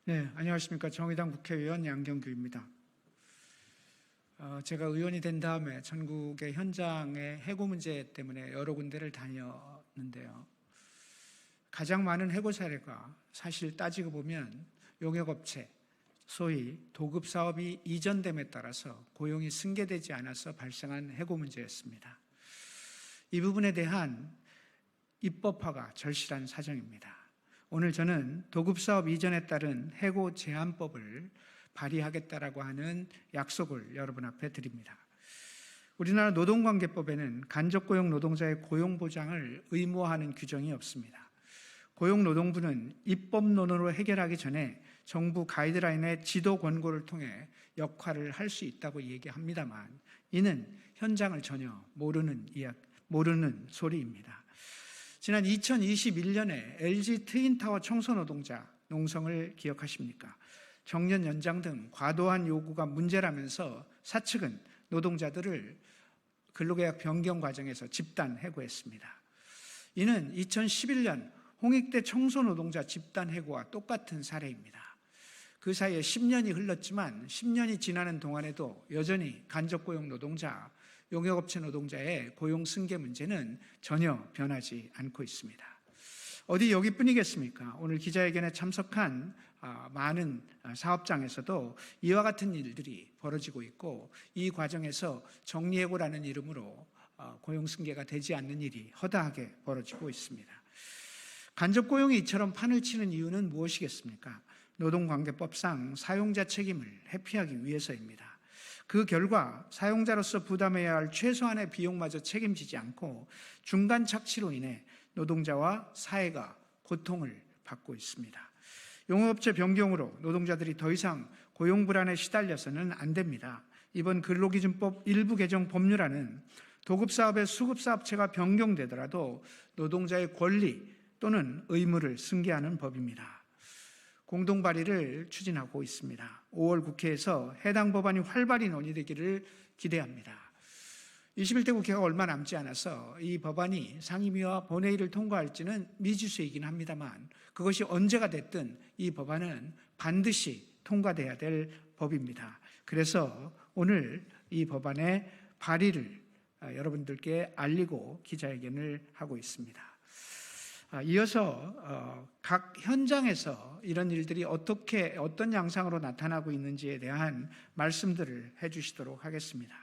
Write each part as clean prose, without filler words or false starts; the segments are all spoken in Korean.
네, 안녕하십니까. 정의당 국회의원 양경규입니다. 제가 의원이 된 다음에 전국의 현장의 해고 문제 때문에 여러 군데를 다녔는데요. 가장 많은 해고 사례가 사실 따지고 보면 용역업체, 소위 도급사업이 이전됨에 따라서 고용이 승계되지 않아서 발생한 해고 문제였습니다. 이 부분에 대한 입법화가 절실한 사정입니다. 오늘 저는 도급사업 이전에 따른 해고 제한법을 발의하겠다라고 하는 약속을 여러분 앞에 드립니다. 우리나라 노동관계법에는 간접고용 노동자의 고용보장을 의무화하는 규정이 없습니다. 고용노동부는 입법론으로 해결하기 전에 정부 가이드라인의 지도 권고를 통해 역할을 할 수 있다고 얘기합니다만 이는 현장을 전혀 모르는 소리입니다. 지난 2021년에 LG 트윈타워 청소노동자 농성을 기억하십니까? 정년 연장 등 과도한 요구가 문제라면서 사측은 노동자들을 근로계약 변경 과정에서 집단 해고했습니다. 이는 2011년 홍익대 청소노동자 집단 해고와 똑같은 사례입니다. 그 사이에 10년이 흘렀지만 10년이 지나는 동안에도 여전히 간접고용 노동자, 용역업체 노동자의 고용 승계 문제는 전혀 변하지 않고 있습니다. 어디 여기뿐이겠습니까? 오늘 기자회견에 참석한 많은 사업장에서도 이와 같은 일들이 벌어지고 있고 이 과정에서 정리해고라는 이름으로 고용 승계가 되지 않는 일이 허다하게 벌어지고 있습니다. 간접고용이 이처럼 판을 치는 이유는 무엇이겠습니까? 노동관계법상 사용자 책임을 회피하기 위해서입니다. 그 결과 사용자로서 부담해야 할 최소한의 비용마저 책임지지 않고 중간 착취로 인해 노동자와 사회가 고통을 받고 있습니다. 용역업체 변경으로 노동자들이 더 이상 고용 불안에 시달려서는 안 됩니다. 이번 근로기준법 일부 개정 법률안은 도급사업의 수급사업체가 변경되더라도 노동자의 권리 또는 의무를 승계하는 법입니다. 공동 발의를 추진하고 있습니다. 5월 국회에서 해당 법안이 활발히 논의되기를 기대합니다. 21대 국회가 얼마 남지 않아서 이 법안이 상임위와 본회의를 통과할지는 미지수이긴 합니다만 그것이 언제가 됐든 이 법안은 반드시 통과돼야 될 법입니다. 그래서 오늘 이 법안의 발의를 여러분들께 알리고 기자회견을 하고 있습니다. 이어서 각 현장에서 이런 일들이 어떤 양상으로 나타나고 있는지에 대한 말씀들을 해주시도록 하겠습니다.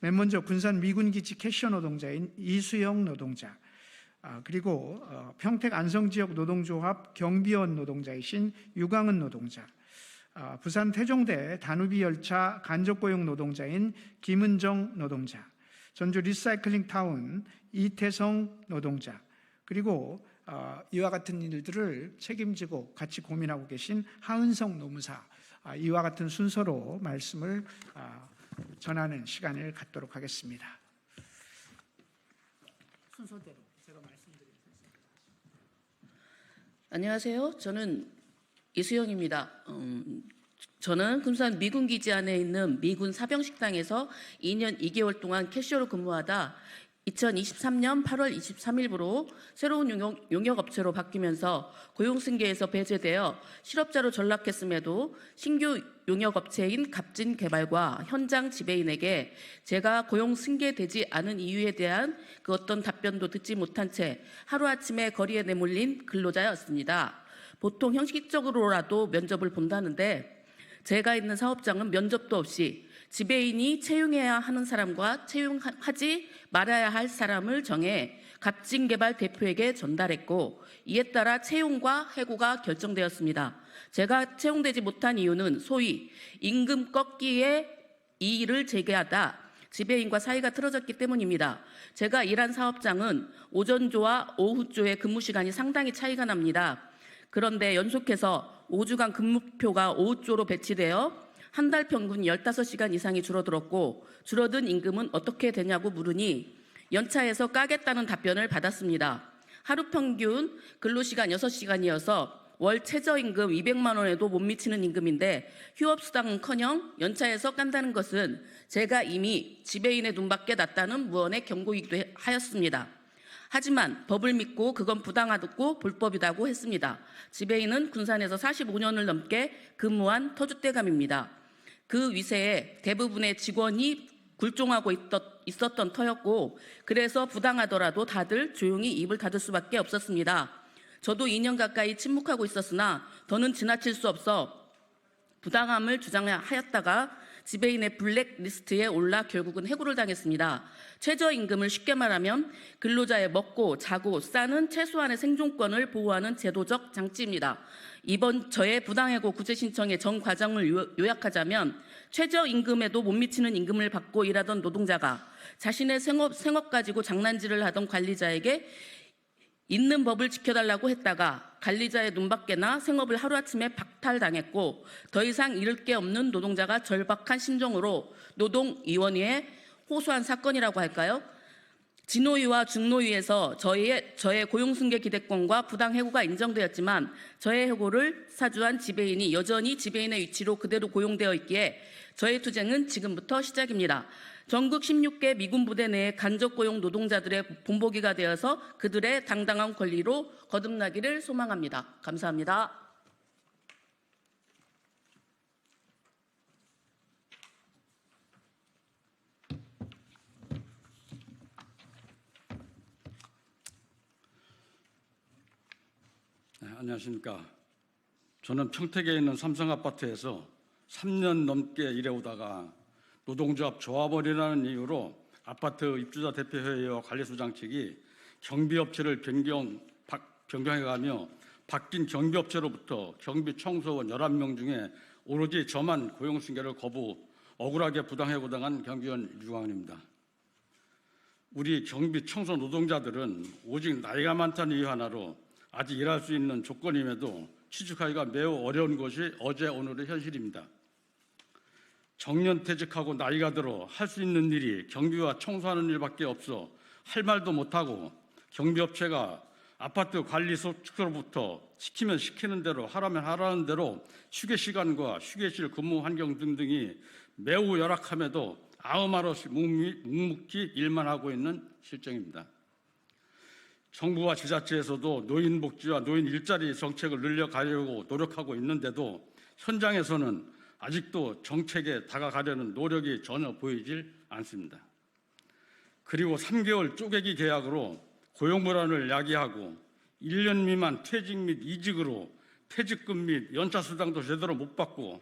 맨 먼저 군산 미군기지 캐셔 노동자인 이수영 노동자, 그리고 평택 안성지역 노동조합 경비원 노동자이신 유강은 노동자, 부산 태종대 다누비 열차 간접고용 노동자인 김은정 노동자, 전주 리사이클링 타운 이태성 노동자, 그리고 이와 같은 일들을 책임지고 같이 고민하고 계신 하은성 노무사, 이와 같은 순서로 말씀을 전하는 시간을 갖도록 하겠습니다. 순서대로 제가 말씀드리겠습니다. 안녕하세요. 저는 이수영입니다. 저는 군산 미군기지 안에 있는 미군 사병식당에서 2년 2개월 동안 캐셔로 근무하다 2023년 8월 23일부로 새로운 용역업체로 바뀌면서 고용승계에서 배제되어 실업자로 전락했음에도 신규 용역업체인 갑진개발과 현장 지배인에게 제가 고용승계되지 않은 이유에 대한 그 어떤 답변도 듣지 못한 채 하루아침에 거리에 내몰린 근로자였습니다. 보통 형식적으로라도 면접을 본다는데 제가 있는 사업장은 면접도 없이 지배인이 채용해야 하는 사람과 채용하지 말아야 할 사람을 정해 갑진개발 대표에게 전달했고 이에 따라 채용과 해고가 결정되었습니다. 제가 채용되지 못한 이유는 소위 임금 꺾기에 이의를 제기하다 지배인과 사이가 틀어졌기 때문입니다. 제가 일한 사업장은 오전조와 오후조의 근무시간이 상당히 차이가 납니다. 그런데 연속해서 5주간 근무표가 오후조로 배치되어 한 달 평균 15시간 이상이 줄어들었고 줄어든 임금은 어떻게 되냐고 물으니 연차에서 까겠다는 답변을 받았습니다. 하루 평균 근로시간 6시간이어서 월 최저임금 200만 원에도 못 미치는 임금인데 휴업수당은커녕 연차에서 깐다는 것은 제가 이미 지배인의 눈밖에 났다는 무언의 경고이기도 하였습니다. 하지만 법을 믿고 그건 부당하고 불법이라고 했습니다. 지배인은 군산에서 45년을 넘게 근무한 터줏대감입니다. 그 위세에 대부분의 직원이 굴종하고 있었던 터였고, 그래서 부당하더라도 다들 조용히 입을 닫을 수밖에 없었습니다. 저도 2년 가까이 침묵하고 있었으나 더는 지나칠 수 없어 부당함을 주장하였다가 지배인의 블랙리스트에 올라 결국은 해고를 당했습니다. 최저임금을 쉽게 말하면 근로자의 먹고 자고 싸는 최소한의 생존권을 보호하는 제도적 장치입니다. 이번 저의 부당해고 구제 신청의 전 과정을 요약하자면, 최저임금에도 못 미치는 임금을 받고 일하던 노동자가 자신의 생업 가지고 장난질을 하던 관리자에게 있는 법을 지켜달라고 했다가 관리자의 눈밖에나 생업을 하루아침에 박탈당했고, 더 이상 잃을 게 없는 노동자가 절박한 심정으로 노동위원회에 호소한 사건이라고 할까요? 진노위와 중노위에서 저의 고용승계 기대권과 부당해고가 인정되었지만, 저의 해고를 사주한 지배인이 여전히 지배인의 위치로 그대로 고용되어 있기에 저의 투쟁은 지금부터 시작입니다. 전국 16개 미군 부대 내의 간접 고용 노동자들의 본보기가 되어서 그들의 당당한 권리로 거듭나기를 소망합니다. 감사합니다. 네, 안녕하십니까. 저는 평택에 있는 삼성아파트에서 3년 넘게 일해오다가 노동조합 조합원이라는 이유로 아파트 입주자 대표회의와 관리소장 측이 경비업체를 변경해가며 바뀐 경비업체로부터 경비청소원 11명 중에 오로지 저만 고용승계를 거부, 억울하게 부당해고당한 경비원 유광입니다. 우리 경비청소 노동자들은 오직 나이가 많다는 이유 하나로 아직 일할 수 있는 조건임에도 취직하기가 매우 어려운 것이 어제 오늘의 현실입니다. 정년퇴직하고 나이가 들어 할 수 있는 일이 경비와 청소하는 일밖에 없어 할 말도 못하고, 경비업체가 아파트 관리소 측으로부터 시키면 시키는 대로 하라면 하라는 대로 휴게 시간과 휴게실 근무 환경 등등이 매우 열악함에도 아무 말 없이 묵묵히 일만 하고 있는 실정입니다. 정부와 지자체에서도 노인 복지와 노인 일자리 정책을 늘려가려고 노력하고 있는데도 현장에서는 아직도 정책에 다가가려는 노력이 전혀 보이질 않습니다. 그리고 3개월 쪼개기 계약으로 고용 불안을 야기하고 1년 미만 퇴직 및 이직으로 퇴직금 및 연차 수당도 제대로 못 받고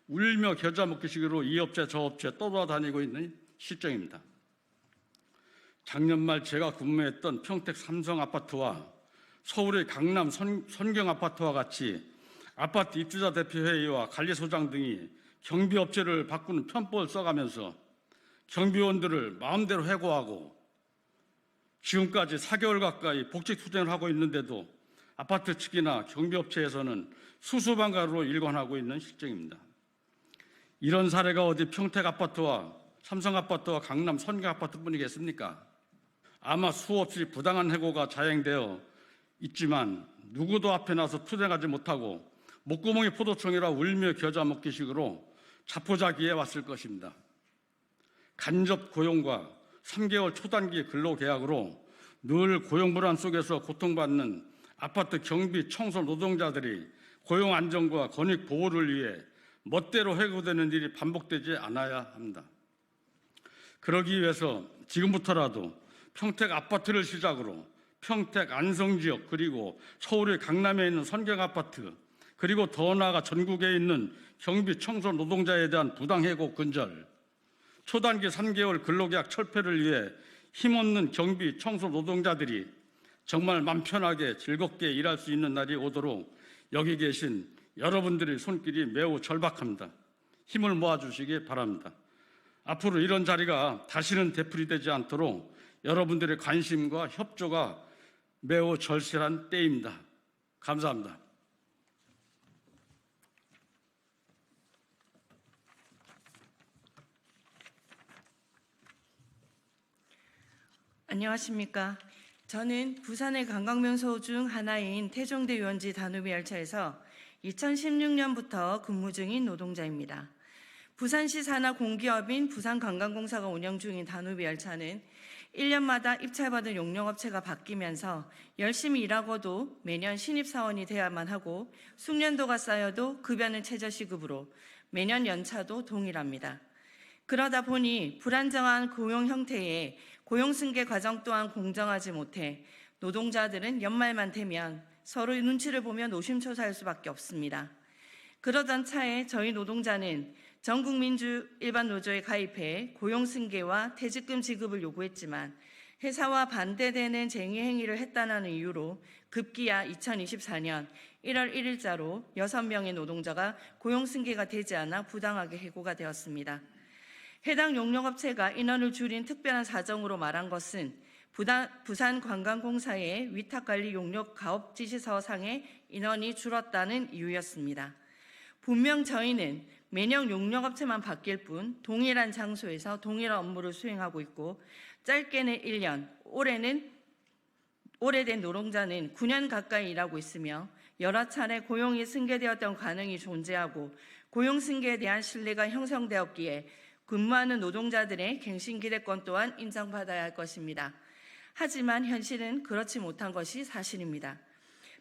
울며 겨자 먹기식으로 이 업체 저 업체 떠돌아다니고 있는 실정입니다. 작년 말 제가 근무했던 평택 삼성아파트와 서울의 강남 선경아파트와 같이 아파트 입주자 대표회의와 관리소장 등이 경비업체를 바꾸는 편법을 써가면서 경비원들을 마음대로 해고하고 지금까지 4개월 가까이 복직 투쟁을 하고 있는데도 아파트 측이나 경비업체에서는 수수방가로 일관하고 있는 실정입니다. 이런 사례가 어디 평택아파트와 삼성아파트와 강남 선경아파트뿐이겠습니까? 아마 수없이 부당한 해고가 자행되어 있지만 누구도 앞에 나서 투쟁하지 못하고 목구멍이 포도청이라 울며 겨자 먹기식으로 자포자기해 왔을 것입니다. 간접 고용과 3개월 초단기 근로계약으로 늘 고용 불안 속에서 고통받는 아파트 경비 청소 노동자들이 고용 안정과 권익 보호를 위해 멋대로 해고되는 일이 반복되지 않아야 합니다. 그러기 위해서 지금부터라도 평택 아파트를 시작으로 평택 안성 지역, 그리고 서울의 강남에 있는 선경아파트, 그리고 더 나아가 전국에 있는 경비 청소 노동자에 대한 부당해고 근절, 초단기 3개월 근로계약 철폐를 위해 힘없는 경비 청소 노동자들이 정말 맘 편하게 즐겁게 일할 수 있는 날이 오도록 여기 계신 여러분들의 손길이 매우 절박합니다. 힘을 모아주시기 바랍니다. 앞으로 이런 자리가 다시는 되풀이되지 않도록 여러분들의 관심과 협조가 매우 절실한 때입니다. 감사합니다. 안녕하십니까. 저는 부산의 관광명소 중 하나인 태종대 유원지 다누비 열차에서 2016년부터 근무 중인 노동자입니다. 부산시 산하 공기업인 부산관광공사가 운영 중인 다누비 열차는 1년마다 입찰받은 용역업체가 바뀌면서 열심히 일하고도 매년 신입사원이 돼야만 하고 숙련도가 쌓여도 급여는 최저시급으로 매년 연차도 동일합니다. 그러다 보니 불안정한 고용 형태에 고용승계 과정 또한 공정하지 못해 노동자들은 연말만 되면 서로 눈치를 보며 노심초사할 수밖에 없습니다. 그러던 차에 저희 노동자는 전국민주 일반노조에 가입해 고용승계와 퇴직금 지급을 요구했지만 회사와 반대되는 쟁의 행위를 했다는 이유로 급기야 2024년 1월 1일자로 6명의 노동자가 고용승계가 되지 않아 부당하게 해고가 되었습니다. 해당 용역업체가 인원을 줄인 특별한 사정으로 말한 것은 부산관광공사의 위탁관리 용역 가업지시서상의 인원이 줄었다는 이유였습니다. 분명 저희는 매년 용역업체만 바뀔 뿐 동일한 장소에서 동일한 업무를 수행하고 있고 짧게는 1년, 오래된 노동자는 9년 가까이 일하고 있으며 여러 차례 고용이 승계되었던 가능이 존재하고 고용 승계에 대한 신뢰가 형성되었기에 근무하는 노동자들의 갱신 기대권 또한 인정받아야 할 것입니다. 하지만 현실은 그렇지 못한 것이 사실입니다.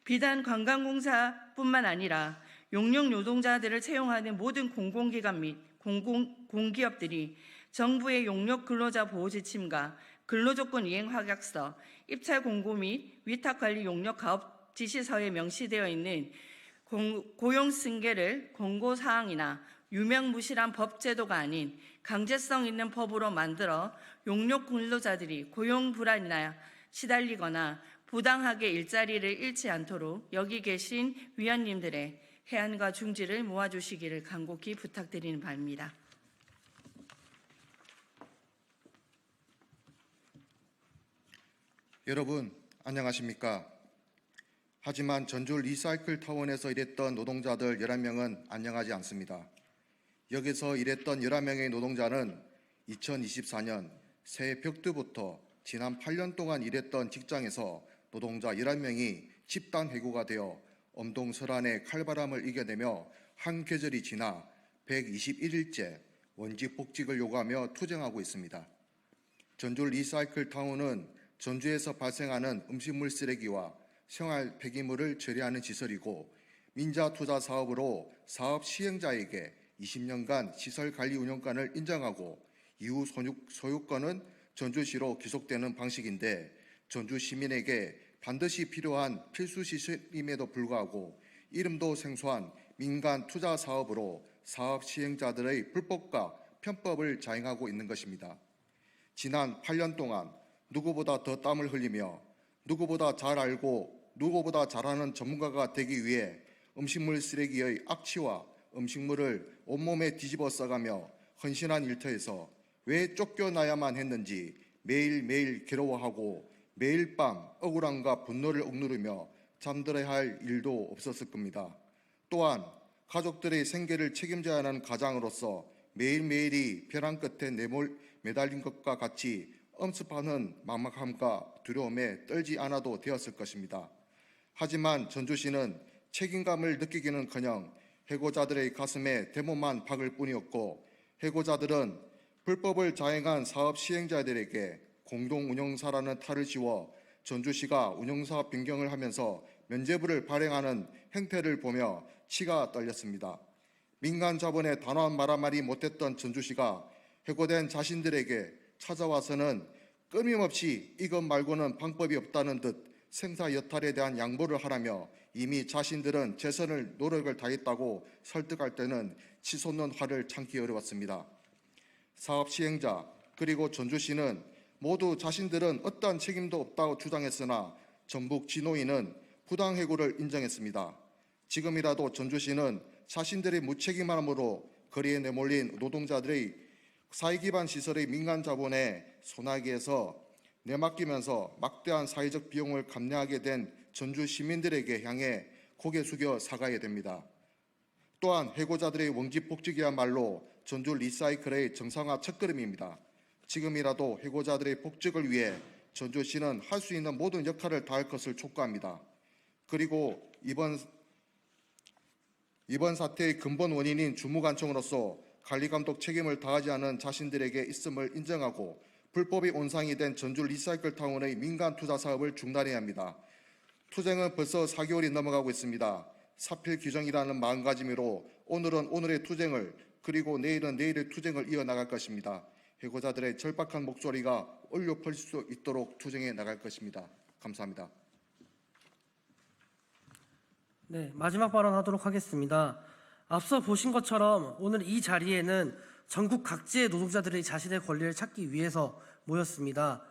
비단 관광공사뿐만 아니라 용역 노동자들을 채용하는 모든 공공기관 및 공기업들이 정부의 용역 근로자 보호 지침과 근로조건 이행 확약서, 입찰 공고 및 위탁관리 용역 가업 지시서에 명시되어 있는 고용 승계를 권고사항이나 유명무실한 법제도가 아닌 강제성 있는 법으로 만들어 용역 근로자들이 고용 불안이나 시달리거나 부당하게 일자리를 잃지 않도록 여기 계신 위원님들의 해안과 중지를 모아주시기를 간곡히 부탁드리는 바입니다. 여러분 안녕하십니까? 하지만 전주 리사이클 타운에서 일했던 노동자들 11명은 안녕하지 않습니다. 여기서 일했던 11명의 노동자는 2024년 새해 벽두부터 지난 8년 동안 일했던 직장에서 노동자 11명이 집단 해고가 되어 엄동설안의 칼바람을 이겨내며 한 계절이 지나 121일째 원직 복직을 요구하며 투쟁하고 있습니다. 전주 리사이클 타운은 전주에서 발생하는 음식물 쓰레기와 생활 폐기물을 처리하는 시설이고 민자 투자 사업으로 사업 시행자에게 20년간 시설 관리 운영권을 인정하고 이후 소유권은 전주시로 귀속되는 방식인데 전주 시민에게 반드시 필요한 필수 시설임에도 불구하고 이름도 생소한 민간 투자 사업으로 사업 시행자들의 불법과 편법을 자행하고 있는 것입니다. 지난 8년 동안 누구보다 더 땀을 흘리며 누구보다 잘 알고 누구보다 잘하는 전문가가 되기 위해 음식물 쓰레기의 악취와 음식물을 온몸에 뒤집어 써가며 헌신한 일터에서 왜 쫓겨나야만 했는지 매일매일 괴로워하고 매일 밤 억울함과 분노를 억누르며 잠들어야 할 일도 없었을 겁니다. 또한 가족들의 생계를 책임져야 하는 가장으로서 매일매일이 벼랑 끝에 매달린 것과 같이 엄습하는 막막함과 두려움에 떨지 않아도 되었을 것입니다. 하지만 전주시는 책임감을 느끼기는커녕 해고자들의 가슴에 대못만 박을 뿐이었고 해고자들은 불법을 자행한 사업 시행자들에게 공동운영사라는 탈을 씌워 전주시가 운영사 변경을 하면서 면죄부를 발행하는 행태를 보며 치가 떨렸습니다. 민간 자본에 단호한 말한마디 못했던 전주시가 해고된 자신들에게 찾아와서는 끊임없이 이것 말고는 방법이 없다는 듯 생사 여탈에 대한 양보를 하라며 이미 자신들은 최선을 노력을 다했다고 설득할 때는 치솟는 화를 참기 어려웠습니다. 사업 시행자 그리고 전주시는 모두 자신들은 어떠한 책임도 없다고 주장했으나 전북 진호위는 부당해고를 인정했습니다. 지금이라도 전주시는 자신들의 무책임함으로 거리에 내몰린 노동자들의 사회기반 시설의 민간 자본에 소나기에서 내맡기면서 막대한 사회적 비용을 감내하게 된 전주 시민들에게 향해 고개 숙여 사과해야 됩니다. 또한 해고자들의 원직 복직이야말로 전주 리사이클의 정상화 첫걸음입니다. 지금이라도 해고자들의 복직을 위해 전주시는 할 수 있는 모든 역할을 다할 것을 촉구합니다. 그리고 이번 사태의 근본 원인인 주무관청으로서 관리감독 책임을 다하지 않은 자신들에게 있음을 인정하고 불법이 온상이 된 전주 리사이클타운의 민간 투자 사업을 중단해야 합니다. 투쟁은 벌써 4개월이 넘어가고 있습니다. 사필 규정이라는 마음가짐으로 오늘은 오늘의 투쟁을 그리고 내일은 내일의 투쟁을 이어나갈 것입니다. 해고자들의 절박한 목소리가 울려 퍼질 수 있도록 투쟁해 나갈 것입니다. 감사합니다. 네, 마지막 발언하도록 하겠습니다. 앞서 보신 것처럼 오늘 이 자리에는 전국 각지의 노동자들이 자신의 권리를 찾기 위해서 모였습니다.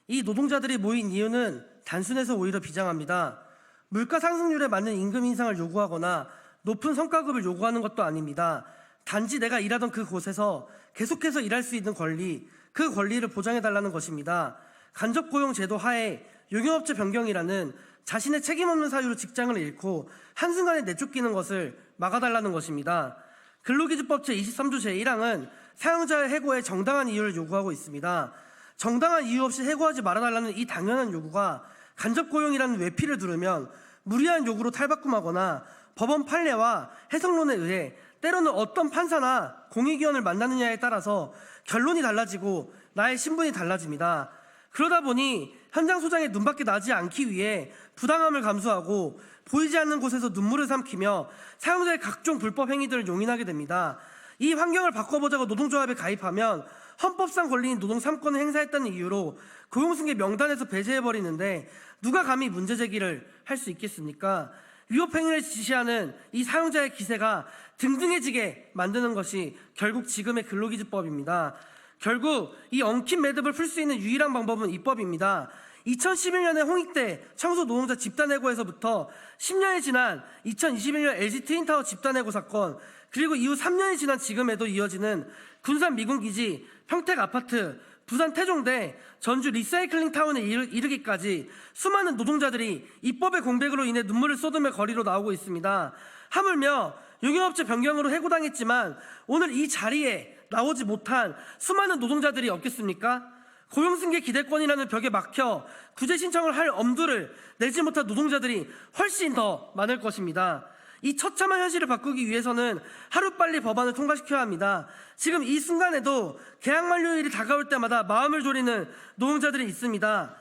이 노동자들이 모인 이유는 단순해서 오히려 비장합니다. 물가 상승률에 맞는 임금 인상을 요구하거나 높은 성과급을 요구하는 것도 아닙니다. 단지 내가 일하던 그곳에서 계속해서 일할 수 있는 권리, 그 권리를 보장해달라는 것입니다. 간접고용제도 하에 용역업체 변경이라는 자신의 책임 없는 사유로 직장을 잃고 한순간에 내쫓기는 것을 막아달라는 것입니다. 근로기준법 제23조 제1항은 사용자의 해고에 정당한 이유를 요구하고 있습니다. 정당한 이유 없이 해고하지 말아달라는 이 당연한 요구가 간접고용이라는 외피를 두르면 무리한 요구로 탈바꿈하거나 법원 판례와 해석론에 의해 때로는 어떤 판사나 공익위원을 만나느냐에 따라서 결론이 달라지고 나의 신분이 달라집니다. 그러다 보니 현장 소장의 눈밖에 나지 않기 위해 부당함을 감수하고 보이지 않는 곳에서 눈물을 삼키며 사용자의 각종 불법 행위들을 용인하게 됩니다. 이 환경을 바꿔보자고 노동조합에 가입하면 헌법상 권리인 노동 3권을 행사했다는 이유로 고용승계 명단에서 배제해버리는데 누가 감히 문제 제기를 할 수 있겠습니까? 위법행위를 지시하는 이 사용자의 기세가 등등해지게 만드는 것이 결국 지금의 근로기준법입니다. 결국 이 엉킨 매듭을 풀 수 있는 유일한 방법은 입법입니다. 2011년에 홍익대 청소 노동자 집단해고에서부터 10년이 지난 2021년 LG 트윈타워 집단해고 사건, 그리고 이후 3년이 지난 지금에도 이어지는 군산 미군기지, 평택 아파트, 부산 태종대, 전주 리사이클링 타운에 이르기까지 수많은 노동자들이 입법의 공백으로 인해 눈물을 쏟으며 거리로 나오고 있습니다. 하물며 용역업체 변경으로 해고당했지만 오늘 이 자리에 나오지 못한 수많은 노동자들이 없겠습니까? 고용승계 기대권이라는 벽에 막혀 구제 신청을 할 엄두를 내지 못한 노동자들이 훨씬 더 많을 것입니다. 이 처참한 현실을 바꾸기 위해서는 하루빨리 법안을 통과시켜야 합니다. 지금 이 순간에도 계약 만료일이 다가올 때마다 마음을 졸이는 노동자들이 있습니다.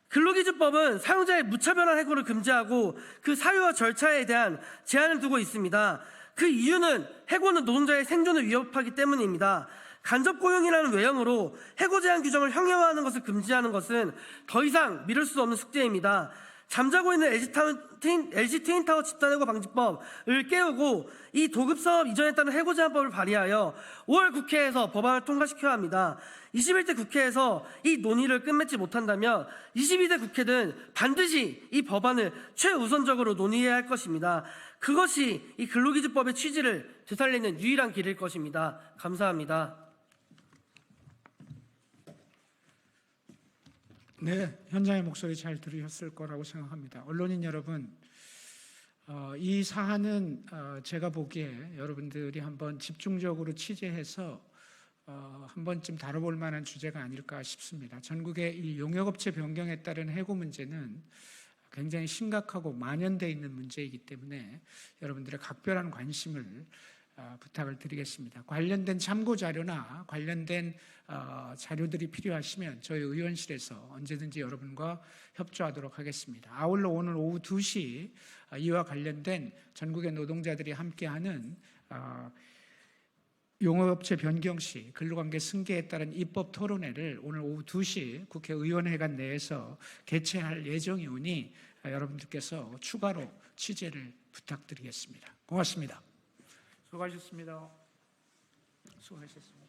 근로기준법은 사용자의 무차별한 해고를 금지하고 그 사유와 절차에 대한 제한을 두고 있습니다. 그 이유는 해고는 노동자의 생존을 위협하기 때문입니다. 간접고용이라는 외형으로 해고 제한 규정을 형해화하는 것을 금지하는 것은 더 이상 미룰 수 없는 숙제입니다. 잠자고 있는 LG 트윈타워 집단해고 방지법을 깨우고 이 도급사업 이전에 따른 해고 제한법을 발의하여 5월 국회에서 법안을 통과시켜야 합니다. 21대 국회에서 이 논의를 끝맺지 못한다면 22대 국회는 반드시 이 법안을 최우선적으로 논의해야 할 것입니다. 그것이 이 근로기준법의 취지를 되살리는 유일한 길일 것입니다. 감사합니다. 네, 현장의 목소리 잘 들으셨을 거라고 생각합니다. 언론인 여러분, 이 사안은 제가 보기에 여러분들이 한번 집중적으로 취재해서 한 번쯤 다뤄볼 만한 주제가 아닐까 싶습니다. 전국의 이 용역업체 변경에 따른 해고 문제는 굉장히 심각하고 만연되어 있는 문제이기 때문에 여러분들의 각별한 관심을 부탁을 드리겠습니다. 관련된 참고 자료나 관련된 자료들이 필요하시면 저희 의원실에서 언제든지 여러분과 협조하도록 하겠습니다. 아울러 오늘 오후 2시 이와 관련된 전국의 노동자들이 함께하는 용역업체 변경 시 근로관계 승계에 따른 입법 토론회를 오늘 오후 2시 국회의원회관 내에서 개최할 예정이 오니 여러분들께서 추가로 취재를 부탁드리겠습니다. 고맙습니다. 수고하셨습니다. 수고하셨습니다.